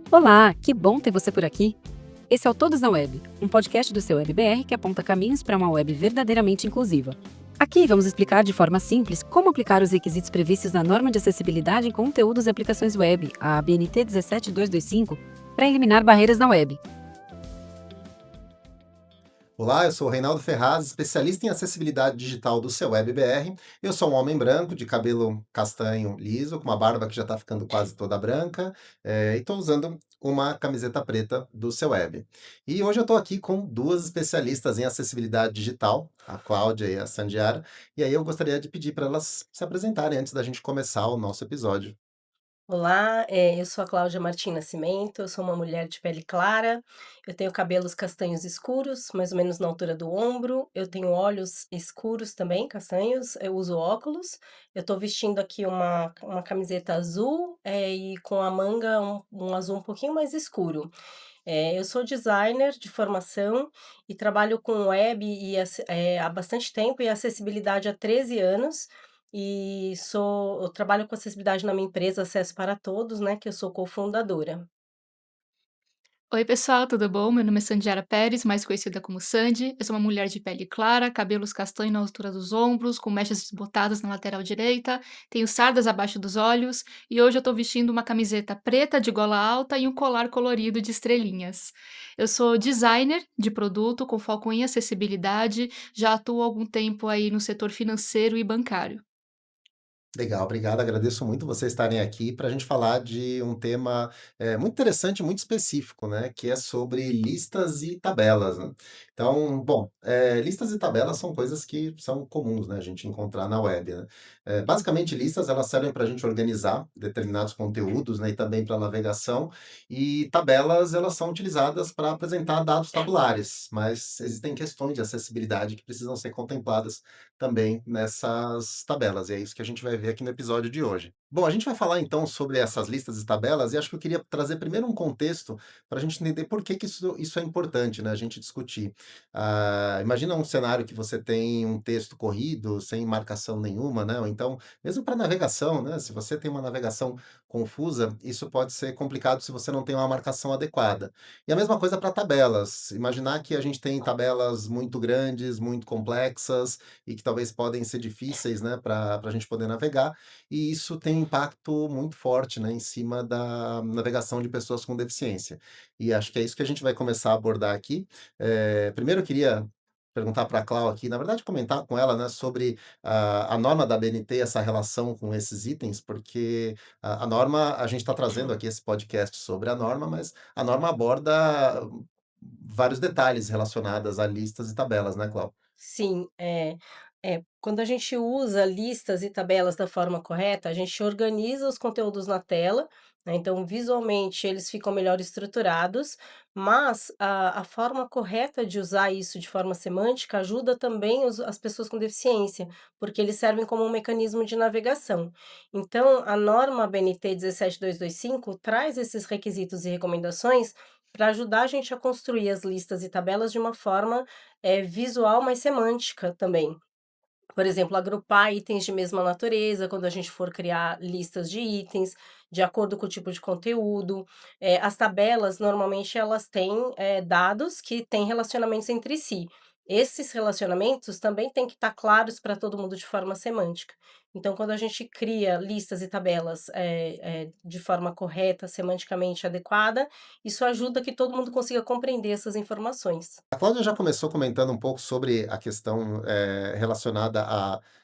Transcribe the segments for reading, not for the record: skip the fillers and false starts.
Olá, que bom ter você por aqui. Esse é o Todos na Web, um podcast do seu WebBR que aponta caminhos para uma web verdadeiramente inclusiva. Aqui vamos explicar de forma simples como aplicar os requisitos previstos na Norma de Acessibilidade em Conteúdos e Aplicações Web, a ABNT 17225, para eliminar barreiras na web. Olá, eu sou o Reinaldo Ferraz, especialista em acessibilidade digital do seu WebBR. Eu sou um homem branco, de cabelo castanho liso, com uma barba que já está ficando quase toda branca, e estou usando uma camiseta preta do seu Web. E hoje eu estou aqui com duas especialistas em acessibilidade digital, a Cláudia e a Sandiara, e aí eu gostaria de pedir para elas se apresentarem antes da gente começar o nosso episódio. Olá, eu sou a Cláudia Martim Nascimento, eu sou uma mulher de pele clara, eu tenho cabelos castanhos escuros, mais ou menos na altura do ombro, eu tenho olhos escuros também, castanhos, eu uso óculos, eu estou vestindo aqui uma camiseta azul, e com a manga um azul um pouquinho mais escuro. Eu sou designer de formação e trabalho com web há bastante tempo e acessibilidade há 13 anos, eu trabalho com acessibilidade na minha empresa Acesso para Todos, né, que eu sou cofundadora. Oi, pessoal, tudo bom? Meu nome é Sandiara Pérez, mais conhecida como Sandy. Eu sou uma mulher de pele clara, cabelos castanhos na altura dos ombros, com mechas desbotadas na lateral direita, tenho sardas abaixo dos olhos e hoje eu tô vestindo uma camiseta preta de gola alta e um colar colorido de estrelinhas. Eu sou designer de produto com foco em acessibilidade, já atuo há algum tempo aí no setor financeiro e bancário. Legal, obrigado. Agradeço muito vocês estarem aqui para a gente falar de um tema muito interessante, muito específico, né? Que é sobre listas e tabelas, né? Então, bom, listas e tabelas são coisas que são comuns, né? A gente encontrar na web, né? Basicamente, listas elas servem para a gente organizar determinados conteúdos, né? E também para navegação. E tabelas elas são utilizadas para apresentar dados tabulares, mas existem questões de acessibilidade que precisam ser contempladas também nessas tabelas, e é isso que a gente vai ver aqui no episódio de hoje. Bom, a gente vai falar então sobre essas listas e tabelas, e acho que eu queria trazer primeiro um contexto para a gente entender por que que isso é importante, né, a gente discutir. Imagina um cenário que você tem um texto corrido, sem marcação nenhuma, né, ou então, mesmo para navegação, né, se você tem uma navegação confusa, isso pode ser complicado se você não tem uma marcação adequada. E a mesma coisa para tabelas. Imaginar que a gente tem tabelas muito grandes, muito complexas, e que talvez podem ser difíceis, né, para a gente poder navegar, e isso tem um impacto muito forte, né, em cima da navegação de pessoas com deficiência. E acho que é isso que a gente vai começar a abordar aqui. Primeiro eu queria perguntar para a Clau aqui, na verdade comentar com ela, né, sobre a norma da BNT, essa relação com esses itens, porque a norma a gente está trazendo aqui esse podcast sobre a norma, mas a norma aborda vários detalhes relacionados a listas e tabelas, né, Clau? Sim, quando a gente usa listas e tabelas da forma correta, a gente organiza os conteúdos na tela, né, então visualmente eles ficam melhor estruturados, mas a forma correta de usar isso de forma semântica ajuda também as pessoas com deficiência, porque eles servem como um mecanismo de navegação. Então, a norma BNT 17225 traz esses requisitos e recomendações para ajudar a gente a construir as listas e tabelas de uma forma visual, mas semântica também. Por exemplo, agrupar itens de mesma natureza, quando a gente for criar listas de itens, de acordo com o tipo de conteúdo. As tabelas, normalmente, elas têm, dados que têm relacionamentos entre si. Esses relacionamentos também têm que estar claros para todo mundo de forma semântica. Então, quando a gente cria listas e tabelas, de forma correta, semanticamente adequada, isso ajuda que todo mundo consiga compreender essas informações. A Cláudia já começou comentando um pouco sobre a questão, relacionada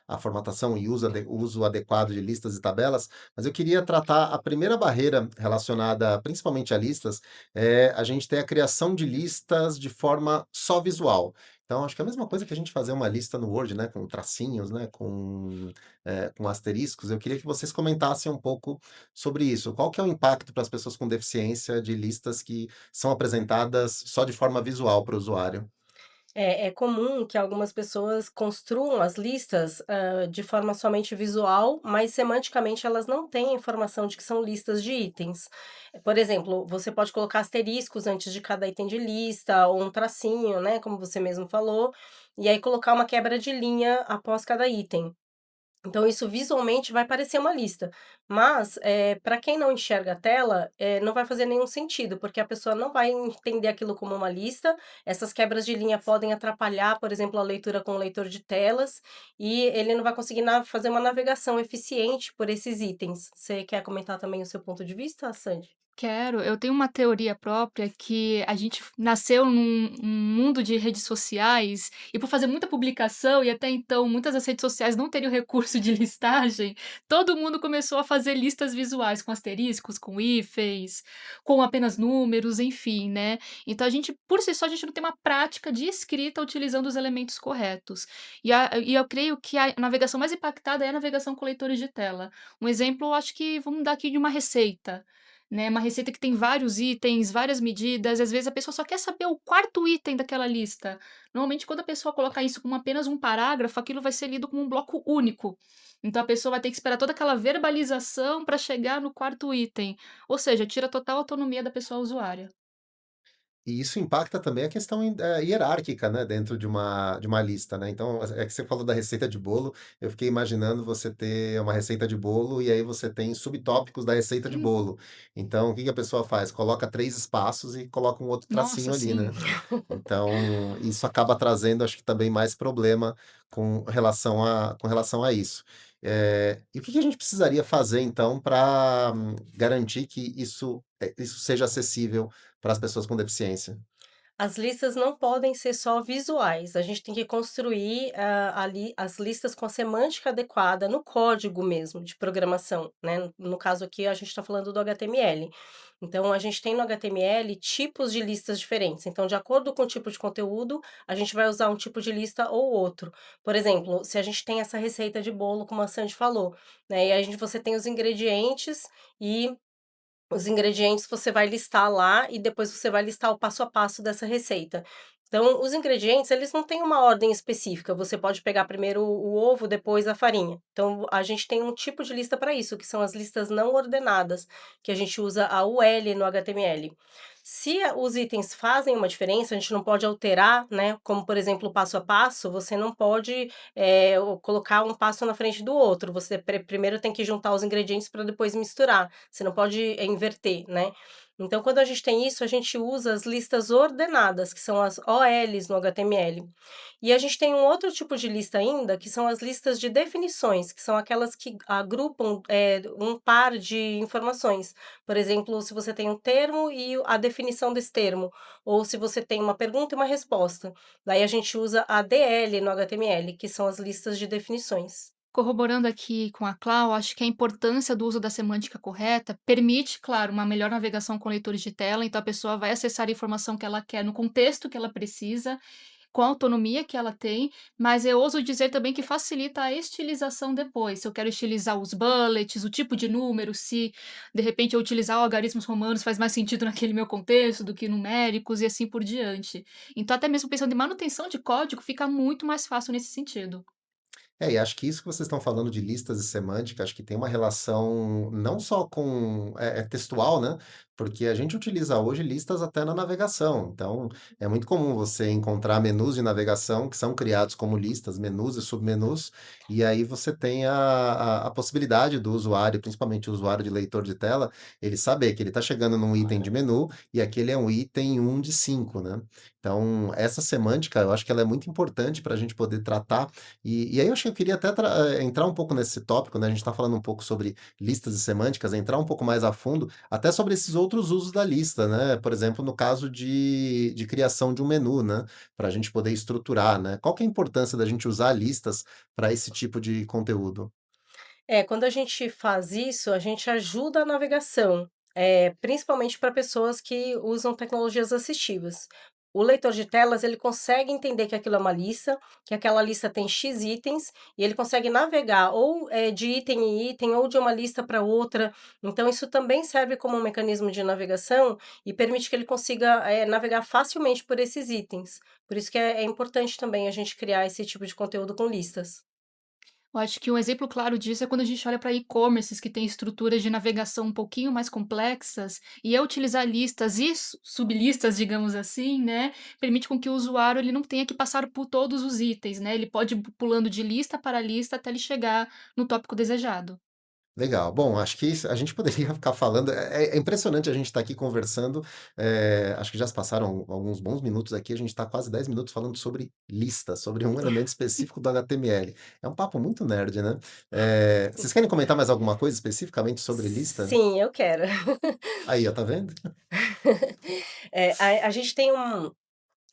à formatação e uso adequado de listas e tabelas, mas eu queria tratar a primeira barreira relacionada principalmente a listas, a gente ter a criação de listas de forma só visual. Então, acho que é a mesma coisa que a gente fazer uma lista no Word, né, com tracinhos, né, com asteriscos. Eu queria que vocês comentassem um pouco sobre isso. Qual que é o impacto para as pessoas com deficiência de listas que são apresentadas só de forma visual para o usuário? É comum que algumas pessoas construam as listas, de forma somente visual, mas semanticamente elas não têm a informação de que são listas de itens. Por exemplo, você pode colocar asteriscos antes de cada item de lista, ou um tracinho, né, como você mesmo falou, e aí colocar uma quebra de linha após cada item. Então isso visualmente vai parecer uma lista, mas, pra quem não enxerga a tela, não vai fazer nenhum sentido, porque a pessoa não vai entender aquilo como uma lista, essas quebras de linha podem atrapalhar, por exemplo, a leitura com o leitor de telas, e ele não vai conseguir fazer uma navegação eficiente por esses itens. Você quer comentar também o seu ponto de vista, Sandy? Quero. Eu tenho uma teoria própria que a gente nasceu num mundo de redes sociais e por fazer muita publicação e até então muitas das redes sociais não teriam recurso de listagem, todo mundo começou a fazer listas visuais com asteriscos, com hífens, com apenas números, enfim, né. Então a gente, por si só, a gente não tem uma prática de escrita utilizando os elementos corretos. E eu creio que a navegação mais impactada é a navegação com leitores de tela. Um exemplo, eu acho que vamos dar aqui de uma receita. Né, uma receita que tem vários itens, várias medidas, às vezes a pessoa só quer saber o quarto item daquela lista. Normalmente quando a pessoa colocar isso como apenas um parágrafo, aquilo vai ser lido como um bloco único. Então a pessoa vai ter que esperar toda aquela verbalização para chegar no quarto item, ou seja, tira total autonomia da pessoa usuária. E isso impacta também a questão hierárquica, né, dentro de uma lista, né. Então, é que você falou da receita de bolo, eu fiquei imaginando você ter uma receita de bolo e aí você tem subtópicos da receita de bolo. Então, o que que a pessoa faz? Coloca 3 espaços e coloca um outro tracinho Nossa, ali, sim. né. Então, isso acaba trazendo, acho que também mais problema com relação a isso. E o que que a gente precisaria fazer então para garantir que isso seja acessível para as pessoas com deficiência? As listas não podem ser só visuais, a gente tem que construir, ali as listas com a semântica adequada no código mesmo de programação, né, no caso aqui a gente está falando do HTML. Então a gente tem no HTML tipos de listas diferentes, então de acordo com o tipo de conteúdo, a gente vai usar um tipo de lista ou outro. Por exemplo, se a gente tem essa receita de bolo como a Sandy falou, né, e aí você tem os ingredientes e os ingredientes você vai listar lá e depois você vai listar o passo a passo dessa receita. Então, os ingredientes, eles não têm uma ordem específica, você pode pegar primeiro o ovo, depois a farinha. Então, a gente tem um tipo de lista para isso, que são as listas não ordenadas, que a gente usa a UL no HTML. Se os itens fazem uma diferença, a gente não pode alterar, né? Como, por exemplo, o passo a passo, você não pode colocar um passo na frente do outro. Você primeiro tem que juntar os ingredientes para depois misturar. Você não pode inverter, né. Então quando a gente tem isso, a gente usa as listas ordenadas, que são as OLs no HTML. E a gente tem um outro tipo de lista ainda, que são as listas de definições, que são aquelas que agrupam, um par de informações. Por exemplo, se você tem um termo e a definição desse termo, ou se você tem uma pergunta e uma resposta. Daí a gente usa a DL no HTML, que são as listas de definições. Corroborando aqui com a Clau, acho que a importância do uso da semântica correta permite, claro, uma melhor navegação com leitores de tela, então a pessoa vai acessar a informação que ela quer no contexto que ela precisa, com a autonomia que ela tem, mas eu ouso dizer também que facilita a estilização depois. Se eu quero estilizar os bullets, o tipo de número, se de repente eu utilizar algarismos romanos faz mais sentido naquele meu contexto do que numéricos e assim por diante. Então, até mesmo pensando em manutenção de código, fica muito mais fácil nesse sentido. E acho que isso que vocês estão falando de listas e semântica, acho que tem uma relação não só com textual, né, porque a gente utiliza hoje listas até na navegação, então é muito comum você encontrar menus de navegação que são criados como listas, menus e submenus, e aí você tem a possibilidade do usuário, principalmente o usuário de leitor de tela, ele saber que ele está chegando num item de menu e aquele é um item um de 5, né. Então essa semântica eu acho que ela é muito importante para a gente poder tratar e aí eu acho que eu queria até entrar um pouco nesse tópico, né, a gente está falando um pouco sobre listas e semânticas, entrar um pouco mais a fundo, até sobre esses outros usos da lista, né, por exemplo, no caso de criação de um menu, né, para a gente poder estruturar, né. Qual que é a importância da gente usar listas para esse tipo de conteúdo? Quando a gente faz isso, a gente ajuda a navegação, principalmente para pessoas que usam tecnologias assistivas. O leitor de telas, ele consegue entender que aquilo é uma lista, que aquela lista tem X itens, e ele consegue navegar ou, de item em item, ou de uma lista para outra. Então isso também serve como um mecanismo de navegação e permite que ele consiga, navegar facilmente por esses itens. Por isso que é importante também a gente criar esse tipo de conteúdo com listas. Eu acho que um exemplo claro disso é quando a gente olha para e-commerces que têm estruturas de navegação um pouquinho mais complexas, e utilizar listas e sublistas, digamos assim, né, permite com que o usuário ele não tenha que passar por todos os itens, né, ele pode ir pulando de lista para lista até ele chegar no tópico desejado. Legal. Bom, acho que a gente poderia ficar falando. É impressionante a gente estar aqui conversando. Acho que já se passaram alguns bons minutos aqui. A gente está quase 10 minutos falando sobre lista, sobre um elemento específico do HTML. É um papo muito nerd, né? Vocês querem comentar mais alguma coisa especificamente sobre lista? Sim, eu quero. Aí, ó, tá vendo? A gente tem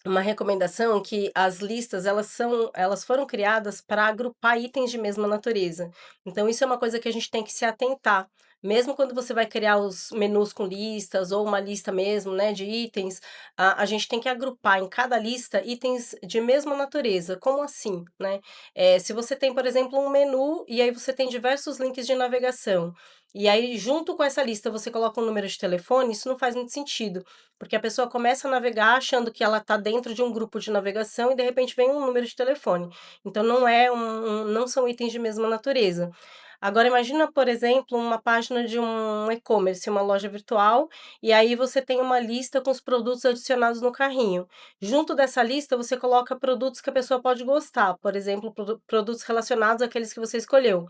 uma recomendação que as listas elas foram criadas para agrupar itens de mesma natureza. Então isso é uma coisa que a gente tem que se atentar. Mesmo quando você vai criar os menus com listas ou uma lista mesmo, né, de itens, a gente tem que agrupar em cada lista itens de mesma natureza. Como assim, né? Se você tem, por exemplo, um menu e aí você tem diversos links de navegação, e aí junto com essa lista você coloca um número de telefone, isso não faz muito sentido. Porque a pessoa começa a navegar achando que ela está dentro de um grupo de navegação e de repente vem um número de telefone. Então não são itens de mesma natureza. Agora imagina, por exemplo, uma página de um e-commerce, uma loja virtual, e aí você tem uma lista com os produtos adicionados no carrinho. Junto dessa lista você coloca produtos que a pessoa pode gostar, por exemplo, produtos relacionados àqueles que você escolheu.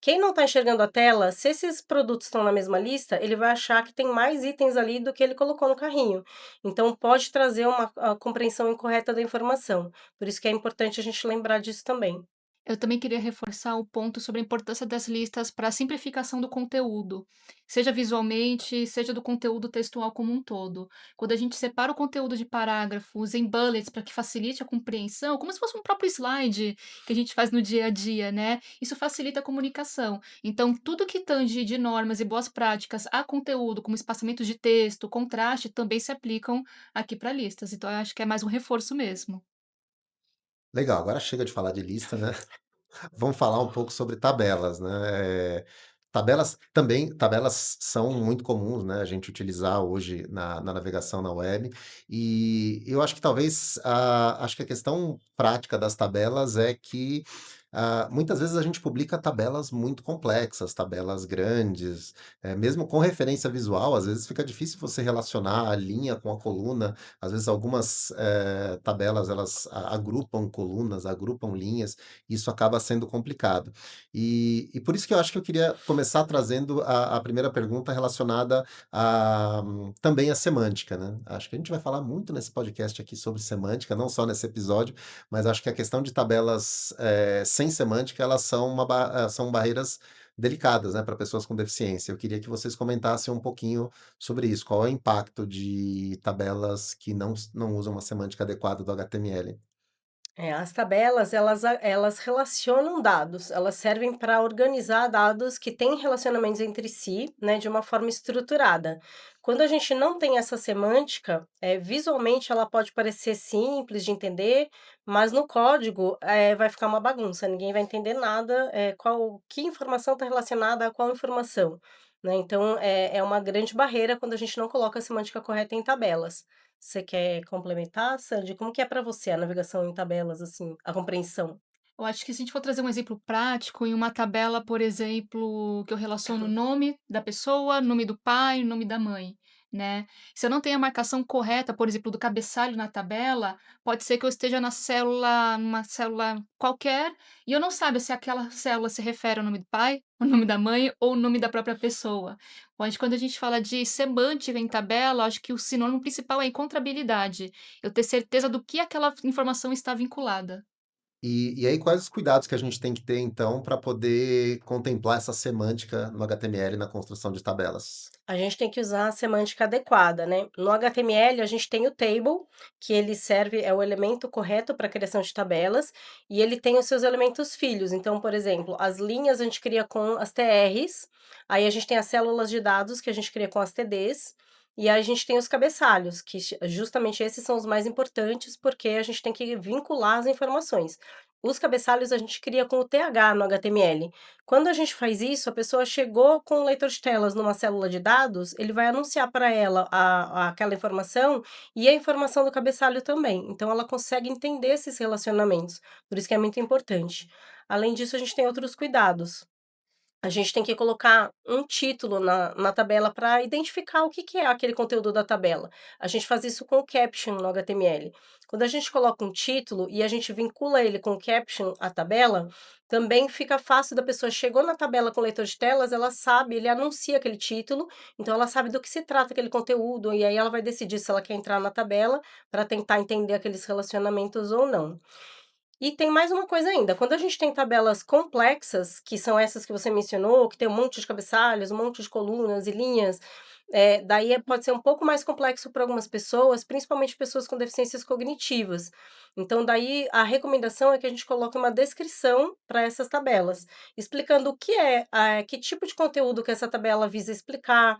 Quem não está enxergando a tela, se esses produtos estão na mesma lista, ele vai achar que tem mais itens ali do que ele colocou no carrinho. Então pode trazer uma compreensão incorreta da informação. Por isso que é importante a gente lembrar disso também. Eu também queria reforçar o ponto sobre a importância das listas para a simplificação do conteúdo, seja visualmente, seja do conteúdo textual como um todo. Quando a gente separa o conteúdo de parágrafos em bullets para que facilite a compreensão, como se fosse um próprio slide que a gente faz no dia a dia, né? Isso facilita a comunicação. Então, tudo que tange de normas e boas práticas a conteúdo, como espaçamento de texto, contraste, também se aplicam aqui para listas. Então, eu acho que é mais um reforço mesmo. Legal. Agora chega de falar de lista, né? Vamos falar um pouco sobre tabelas, né? Tabelas são muito comuns, né, a gente utilizar hoje na navegação na web, e eu acho que talvez, acho que a questão prática das tabelas é que, muitas vezes a gente publica tabelas muito complexas, tabelas grandes, mesmo com referência visual, às vezes fica difícil você relacionar a linha com a coluna, às vezes algumas, tabelas elas agrupam colunas, agrupam linhas, isso acaba sendo complicado. E por isso que eu acho que eu queria começar trazendo a primeira pergunta relacionada também à semântica, né. Acho que a gente vai falar muito nesse podcast aqui sobre semântica, não só nesse episódio, mas acho que a questão de tabelas, sem semântica, elas são são barreiras delicadas, né, para pessoas com deficiência. Eu queria que vocês comentassem um pouquinho sobre isso. Qual é o impacto de tabelas que não usam uma semântica adequada do HTML? As tabelas, elas relacionam dados, elas servem para organizar dados que têm relacionamentos entre si, né, de uma forma estruturada. Quando a gente não tem essa semântica, visualmente ela pode parecer simples de entender, mas no código, vai ficar uma bagunça, ninguém vai entender nada, que informação está relacionada a qual informação, né. Então é uma grande barreira quando a gente não coloca a semântica correta em tabelas. Você quer complementar, Sandy? Como que é para você a navegação em tabelas, assim, a compreensão? Eu acho que se a gente for trazer um exemplo prático, em uma tabela, por exemplo, que eu relaciono o nome da pessoa, nome do pai, nome da mãe, né? Se eu não tenho a marcação correta, por exemplo, do cabeçalho na tabela, pode ser que eu esteja numa célula qualquer, e eu não saiba se aquela célula se refere ao nome do pai, ao nome da mãe ou ao nome da própria pessoa. Mas quando a gente fala de semântica em tabela, acho que o sinônimo principal é encontrabilidade. Eu ter certeza do que aquela informação está vinculada. E aí quais os cuidados que a gente tem que ter então para poder contemplar essa semântica no HTML na construção de tabelas? A gente tem que usar a semântica adequada, né. No HTML, a gente tem o table, que ele serve é o elemento correto para criação de tabelas, e ele tem os seus elementos filhos. Então, por exemplo, as linhas a gente cria com as TRs, aí a gente tem as células de dados que a gente cria com as TDs, e aí a gente tem os cabeçalhos, que justamente esses são os mais importantes, porque a gente tem que vincular as informações. Os cabeçalhos a gente cria com o TH no HTML. Quando a gente faz isso, a pessoa chegou com o leitor de telas numa célula de dados, ele vai anunciar para ela aquela informação e a informação do cabeçalho também. Então, ela consegue entender esses relacionamentos. Por isso que é muito importante. Além disso, a gente tem outros cuidados. A gente tem que colocar um título na tabela para identificar o que que é aquele conteúdo da tabela. A gente faz isso com o caption no HTML. Quando a gente coloca um título e a gente vincula ele com o caption à tabela, também fica fácil da pessoa chegou na tabela com o leitor de telas, ela sabe, ele anuncia aquele título, então ela sabe do que se trata aquele conteúdo, e aí ela vai decidir se ela quer entrar na tabela para tentar entender aqueles relacionamentos ou não. E tem mais uma coisa ainda, quando a gente tem tabelas complexas, que são essas que você mencionou, que tem um monte de cabeçalhos, um monte de colunas e linhas, daí pode ser um pouco mais complexo para algumas pessoas, principalmente pessoas com deficiências cognitivas. Então daí a recomendação é que a gente coloque uma descrição para essas tabelas, explicando o que é, que tipo de conteúdo que essa tabela visa explicar,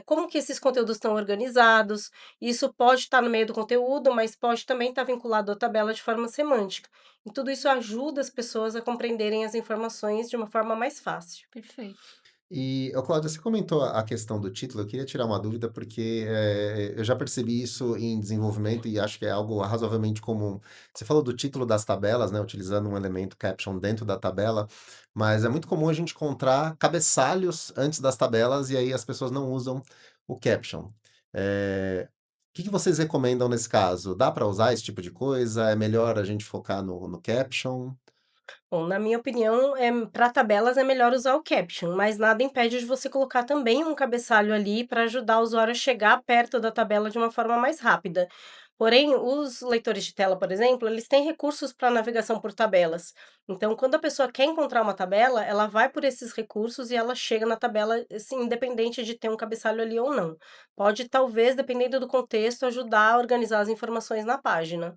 como que esses conteúdos estão organizados. Isso pode estar no meio do conteúdo, mas pode também estar vinculado à tabela de forma semântica. E tudo isso ajuda as pessoas a compreenderem as informações de uma forma mais fácil. Perfeito. E, ô Cláudia, você comentou a questão do título, eu queria tirar uma dúvida, porque eu já percebi isso em desenvolvimento e acho que é algo razoavelmente comum. Você falou do título das tabelas, né, utilizando um elemento caption dentro da tabela, mas é muito comum a gente encontrar cabeçalhos antes das tabelas e aí as pessoas não usam o caption. O que que vocês recomendam nesse caso? Dá para usar esse tipo de coisa? É melhor a gente focar no caption? Bom, na minha opinião, para tabelas é melhor usar o caption, mas nada impede de você colocar também um cabeçalho ali para ajudar o usuário a chegar perto da tabela de uma forma mais rápida. Porém, os leitores de tela, por exemplo, eles têm recursos para navegação por tabelas. Então, quando a pessoa quer encontrar uma tabela, ela vai por esses recursos e ela chega na tabela, assim, independente de ter um cabeçalho ali ou não. Pode, talvez, dependendo do contexto, ajudar a organizar as informações na página.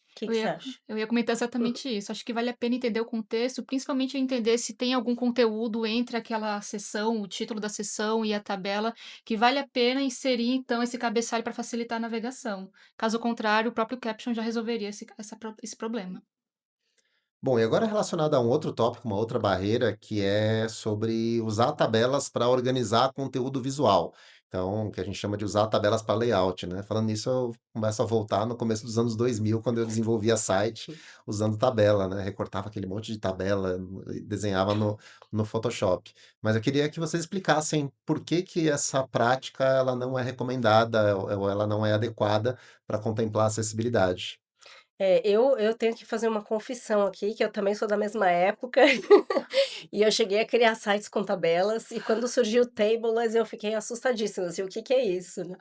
O que Eu que você ia acha? eu ia comentar exatamente isso. Acho que vale a pena entender o contexto, principalmente entender se tem algum conteúdo entre aquela seção, o título da seção e a tabela, que vale a pena inserir, então, esse cabeçalho para facilitar a navegação. Caso contrário, o próprio caption já resolveria esse problema. Bom, e agora relacionado a um outro tópico, uma outra barreira, que é sobre usar tabelas para organizar conteúdo visual. Então, que a gente chama de usar tabelas para layout, né? Falando nisso, eu começo a voltar no começo dos anos 2000, quando eu desenvolvia site usando tabela, né? Recortava aquele monte de tabela, e desenhava no Photoshop. Mas eu queria que vocês explicassem por que que essa prática ela não é recomendada ou ela não é adequada para contemplar a acessibilidade. Eu tenho que fazer uma confissão aqui, que eu também sou da mesma época, e eu cheguei a criar sites com tabelas, e quando surgiu o Tableless eu fiquei assustadíssima, assim, o que que é isso, né.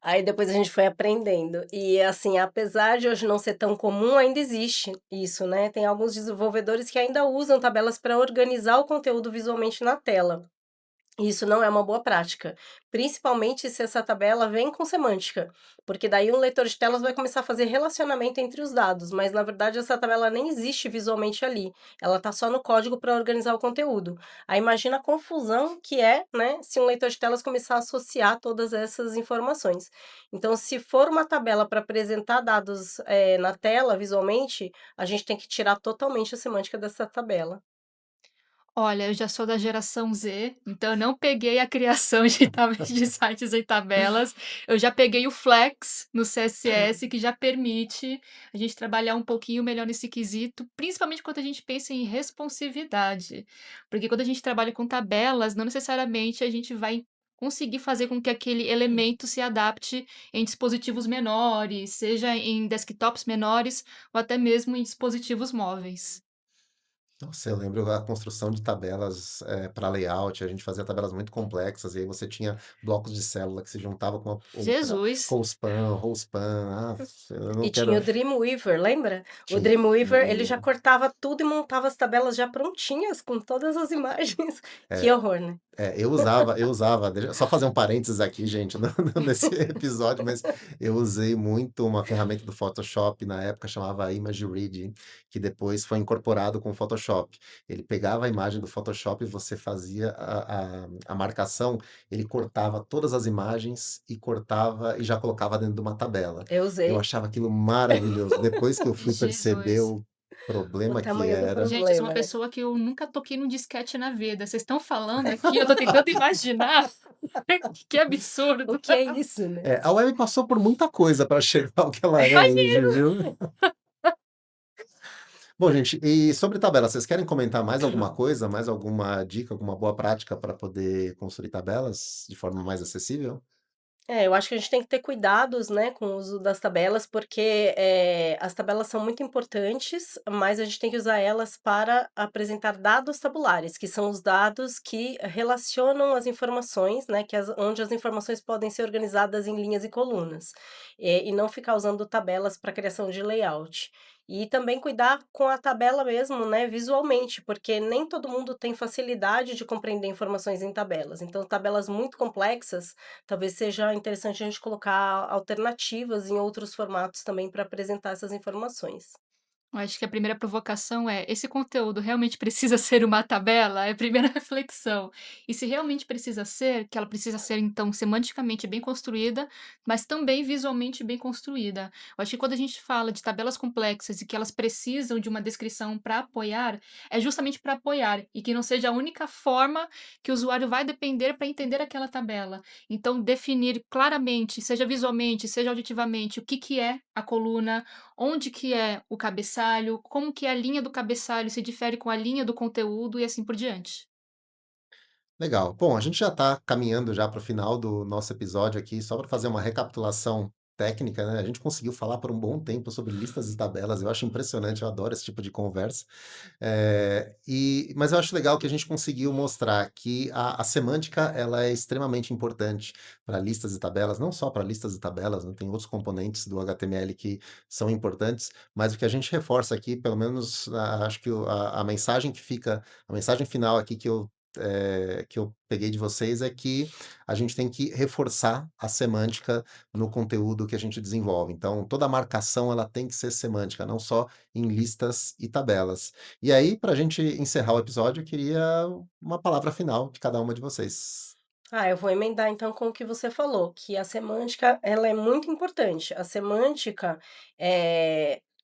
Aí depois a gente foi aprendendo. E, assim, apesar de hoje não ser tão comum, ainda existe isso, né, tem alguns desenvolvedores que ainda usam tabelas para organizar o conteúdo visualmente na tela. Isso não é uma boa prática, principalmente se essa tabela vem com semântica, porque daí um leitor de telas vai começar a fazer relacionamento entre os dados, mas na verdade essa tabela nem existe visualmente ali, ela está só no código para organizar o conteúdo. Aí imagina a confusão que é, né, se um leitor de telas começar a associar todas essas informações. Então, se for uma tabela para apresentar dados, na tela visualmente, a gente tem que tirar totalmente a semântica dessa tabela. Olha, eu já sou da geração Z, então eu não peguei a criação de de sites em tabelas, eu já peguei o Flex no CSS, que já permite a gente trabalhar um pouquinho melhor nesse quesito, principalmente quando a gente pensa em responsividade. Porque quando a gente trabalha com tabelas, não necessariamente a gente vai conseguir fazer com que aquele elemento se adapte em dispositivos menores, seja em desktops menores ou até mesmo em dispositivos móveis. Nossa, eu lembro a construção de tabelas, para layout, a gente fazia tabelas muito complexas, e aí você tinha blocos de célula que se juntava com uma outra, Jesus! row span, eu não E tinha quero o Dreamweaver, lembra? O tinha, Dreamweaver, ele já Dreamweaver. cortava tudo e montava as tabelas já prontinhas, com todas as imagens. Que É, horror, né? só fazer um parênteses aqui, gente, nesse episódio, mas eu usei muito uma ferramenta do Photoshop na época, chamava Image Ready, que depois foi incorporado com o Photoshop. Ele pegava a imagem do Photoshop e você fazia a marcação, ele cortava todas as imagens e cortava e já colocava dentro de uma tabela. Eu Eu usei. achava aquilo maravilhoso. Depois que eu fui perceber Jesus. O Problema que tamanho do era. Gente, eu sou uma problema, né. pessoa que eu nunca toquei num disquete na vida. Vocês estão falando aqui, eu tô tentando imaginar. Que O absurdo. que é isso, né. É, a web passou por muita coisa para chegar ao que ela é hoje, Imagino. viu. Bom, gente, e sobre tabela, vocês querem comentar mais alguma coisa, mais alguma dica, alguma boa prática para poder construir tabelas de forma mais acessível? Eu acho que a gente tem que ter cuidados, né, com o uso das tabelas, porque, as tabelas são muito importantes, mas a gente tem que usar elas para apresentar dados tabulares, que são os dados que relacionam as informações, né, onde as informações podem ser organizadas em linhas e colunas, e não ficar usando tabelas para criação de layout. E também cuidar com a tabela mesmo, né, visualmente, porque nem todo mundo tem facilidade de compreender informações em tabelas. Então, tabelas muito complexas, talvez seja interessante a gente colocar alternativas em outros formatos também para apresentar essas informações. Eu acho que a primeira provocação é: esse conteúdo realmente precisa ser uma tabela? É a primeira reflexão. E se realmente precisa ser, que ela precisa ser, então, semanticamente bem construída, mas também visualmente bem construída. Eu acho que quando a gente fala de tabelas complexas e que elas precisam de uma descrição para apoiar, é justamente para apoiar e que não seja a única forma que o usuário vai depender para entender aquela tabela. Então, definir claramente, seja visualmente, seja auditivamente, o que que é a coluna, onde que é o cabeçalho, como que a linha do cabeçalho se difere com a linha do conteúdo e assim por diante. Legal. Bom, a gente já está caminhando já para o final do nosso episódio aqui, só para fazer uma recapitulação técnica, né? A gente conseguiu falar por um bom tempo sobre listas e tabelas. Eu acho impressionante, eu adoro esse tipo de conversa. Mas eu acho legal que a gente conseguiu mostrar que a semântica ela é extremamente importante para listas e tabelas, não só para listas e tabelas, né? Tem outros componentes do HTML que são importantes, mas o que a gente reforça aqui, pelo menos, acho que a mensagem que fica, a mensagem final aqui que eu peguei de vocês é que a gente tem que reforçar a semântica no conteúdo que a gente desenvolve. Então, toda a marcação ela tem que ser semântica, não só em listas e tabelas. E aí, para a gente encerrar o episódio, eu queria uma palavra final de cada uma de vocês. Eu vou emendar então com o que você falou, que a semântica ela é muito importante. A semântica,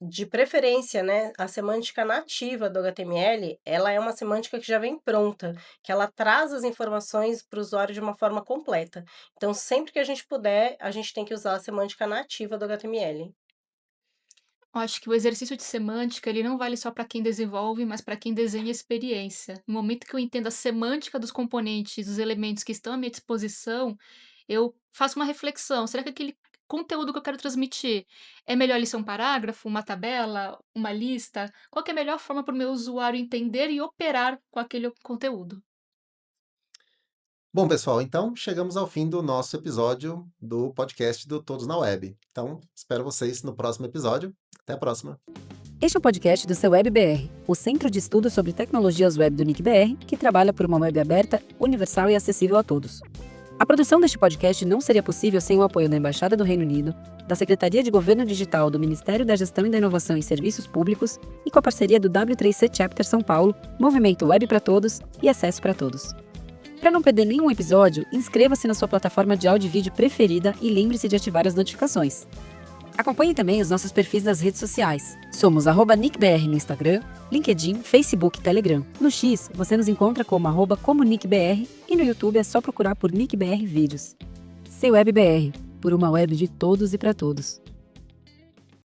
de preferência, né, a semântica nativa do HTML, ela é uma semântica que já vem pronta, que ela traz as informações para o usuário de uma forma completa. Então, sempre que a gente puder, a gente tem que usar a semântica nativa do HTML. Eu acho que o exercício de semântica, ele não vale só para quem desenvolve, mas para quem desenha a experiência. No momento que eu entendo a semântica dos componentes, dos elementos que estão à minha disposição, eu faço uma reflexão. Será que aquele conteúdo que eu quero transmitir é melhor ele ser um parágrafo, uma tabela, uma lista? Qual que é a melhor forma para o meu usuário entender e operar com aquele conteúdo? Bom, pessoal, então chegamos ao fim do nosso episódio do podcast do Todos na Web. Então, espero vocês no próximo episódio. Até a próxima. Este é o podcast do seu WebBR, o centro de estudos sobre tecnologias web do NICBR, que trabalha por uma web aberta, universal e acessível a todos. A produção deste podcast não seria possível sem o apoio da Embaixada do Reino Unido, da Secretaria de Governo Digital do Ministério da Gestão e da Inovação em Serviços Públicos e com a parceria do W3C Chapter São Paulo, Movimento Web para Todos e Acesso para Todos. Para não perder nenhum episódio, inscreva-se na sua plataforma de áudio e vídeo preferida e lembre-se de ativar as notificações. Acompanhe também os nossos perfis nas redes sociais. Somos @NICBR no Instagram, LinkedIn, Facebook e Telegram. No X, você nos encontra como @comunicbr e no YouTube é só procurar por NICBR Vídeos. Seu WebBR, por uma web de todos e para todos.